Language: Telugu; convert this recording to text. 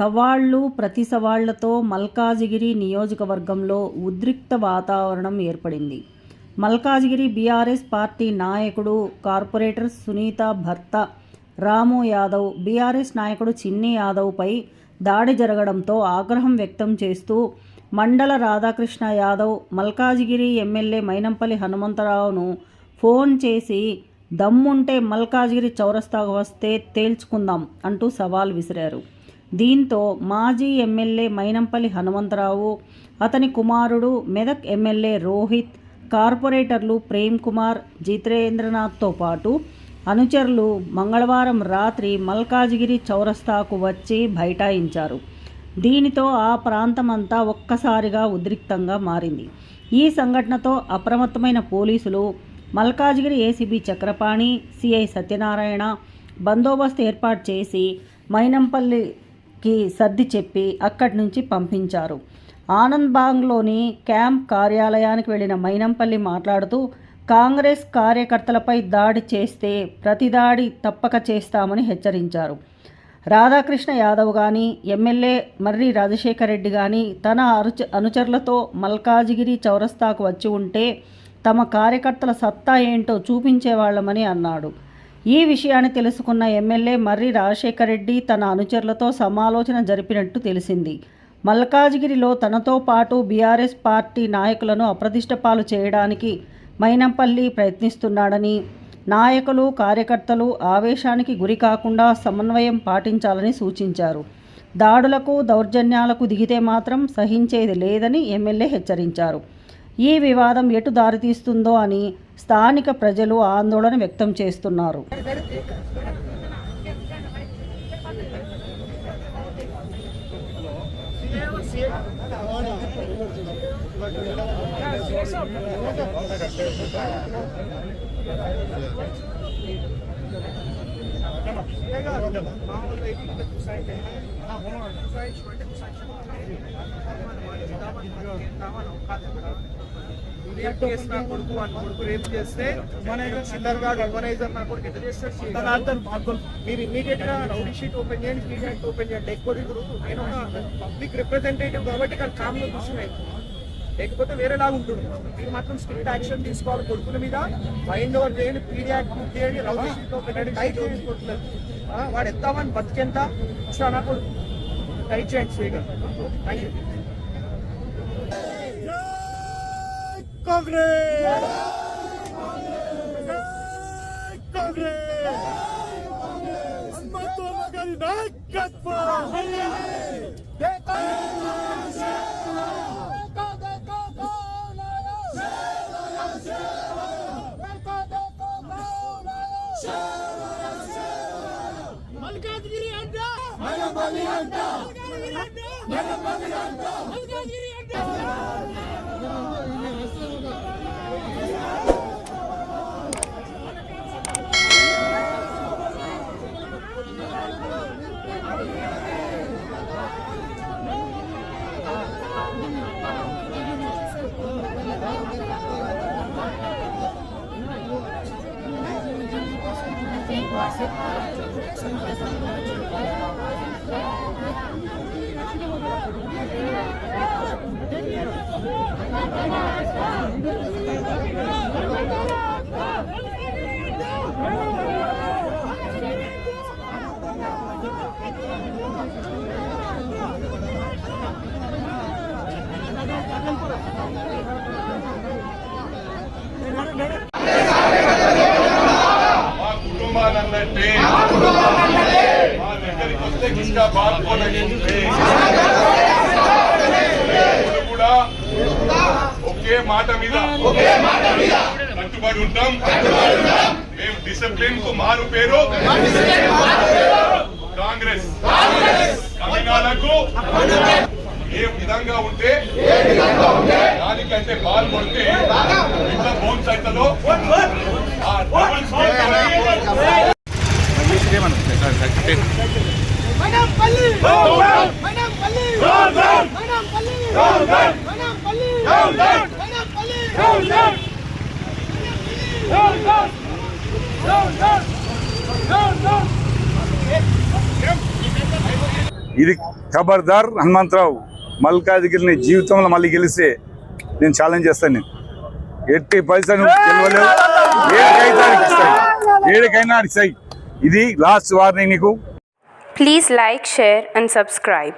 సవాళ్లు ప్రతి సవాళ్లతో మల్కాజిగిరి నియోజకవర్గంలో ఉద్రిక్త వాతావరణం ఏర్పడింది. మల్కాజిగిరి బీఆర్ఎస్ పార్టీ నాయకుడు కార్పొరేటర్ సునీత భర్త రాము యాదవ్ బీఆర్ఎస్ నాయకుడు చిన్ని యాదవ్పై దాడి జరగడంతో ఆగ్రహం వ్యక్తం చేస్తూ మండల రాధాకృష్ణ యాదవ్ మల్కాజిగిరి ఎమ్మెల్యే మైనంపల్లి హనుమంతరావును ఫోన్ చేసి దమ్ముంటే మల్కాజిగిరి చౌరస్తాకు వస్తే తేల్చుకుందాం అంటూ సవాల్ విసిరారు. దీంతో మాజీ ఎమ్మెల్యే మైనంపల్లి హనుమంతరావు, అతని కుమారుడు మెదక్ ఎమ్మెల్యే రోహిత్, కార్పొరేటర్లు ప్రేమ్ కుమార్, జితేంద్రనాథ్తో పాటు అనుచరులు మంగళవారం రాత్రి మల్కాజిగిరి చౌరస్తాకు వచ్చి బైఠాయించారు. దీనితో ఆ ప్రాంతమంతా ఒక్కసారిగా ఉద్రిక్తంగా మారింది. ఈ సంఘటనతో అప్రమత్తమైన పోలీసులు మల్కాజిగిరి ఏసీబీ చక్రపాణి, సిఐ సత్యనారాయణ బందోబస్తు ఏర్పాటు చేసి మైనంపల్లికి సర్ది చెప్పి అక్కడి నుంచి పంపించారు. ఆనంద్బాగ్లోని క్యాంప్ కార్యాలయానికి వెళ్లిన మైనంపల్లి మాట్లాడుతూ కాంగ్రెస్ కార్యకర్తలపై దాడి చేస్తే ప్రతిదాడి తప్పక చేస్తామని హెచ్చరించారు. రాధాకృష్ణ యాదవ్ కానీ, ఎమ్మెల్యే మర్రి రాజశేఖర్ రెడ్డి కానీ తన అనుచరులతో మల్కాజిగిరి చౌరస్తాకు వచ్చి ఉంటే తమ కార్యకర్తల సత్తా ఏంటో చూపించేవాళ్లమని అన్నాడు. ఈ విషయాన్ని తెలుసుకున్న ఎమ్మెల్యే మర్రి రాజశేఖర్ రెడ్డి తన అనుచరులతో సమాలోచన జరిపినట్టు తెలిసింది. మల్కాజిగిరిలో తనతో పాటు బీఆర్ఎస్ పార్టీ నాయకులను అప్రతిష్టపాలు చేయడానికి మైనంపల్లి ప్రయత్నిస్తున్నాడని, నాయకులు కార్యకర్తలు ఆవేశానికి గురి కాకుండా సమన్వయం పాటించాలని సూచించారు. దాడులకు దౌర్జన్యాలకు దిగితే మాత్రం సహించేది లేదని ఎమ్మెల్యే హెచ్చరించారు. ఈ వివాదం ఎటు దారితీస్తుందో అని స్థానిక ప్రజలు ఆందోళన వ్యక్తం చేస్తున్నారు. కొడుకు రేపు చేస్తే చిల్లర్గా ఆర్గనైజర్ నా కొడుకు ఎట్లా చేస్తాడు? మీరు ఇమీడియట్ గా రౌడీ షీట్ ఓపెన్ చేయండి, ఫ్రీ హ్యాండ్ ఓపెన్ చేయండి. లేకపోతే ఇప్పుడు నేను ఒక పబ్లిక్ రిప్రజెంటేటివ్ కాబట్టి ఇక్కడ కామ్లో కూర్చున్నాయి, లేకపోతే వేరేలాగా ఉంటుంది. మీరు మాత్రం స్ట్రిక్ట్ యాక్షన్ తీసుకోవాలి. కొడుకుల మీద మైండ్ ఓవర్ చేయండి, ఫ్రీ యాక్ట్ బుక్ చేయండి, రౌడీ షీట్ ఓపెన్ చేయండి. టైట్ చేసుకుంటున్నారు. వాడు ఎత్తామని బతికెంత నా కొడుకు టైట్ చేయండి చేయగలరు. Thank you. కాంగ్రెస్ కాంగ్రెస్ హనుమంతు గారి నాయకత్వం. మల్కాజిగిరి అంట, మైనంపల్లి అంట, మైనంపల్లి అంట, మల్కాజిగిరి అంట. మా దగ్గరికి వస్తే కిస్కా బాధపోతే కూడా ఒకే మాట మీద కట్టుబడి ఉంటాం. మేము డిసిప్లిన్ కు మారు పేరు కాంగ్రెస్. తెలంగాణకు ఏ విధంగా ఉంటే దానికంటే బాల్ కొడితే ఇంత బౌన్స్ అవుతుందో ఆ డబుల్ ఇది ఖబర్దార్ హనుమంతరావు, మల్కాజిగిరిని జీవితంలో మళ్ళీ గెలిస్తే నేను ఛాలెంజ్ చేస్తాను. నేను ఎట్టి పైసా నువ్వు గెలవలేవు, ఏడికైనా ఇస్తాయి. ఇది లాస్ట్ వార్నింగ్ నీకు. Please like, share and subscribe.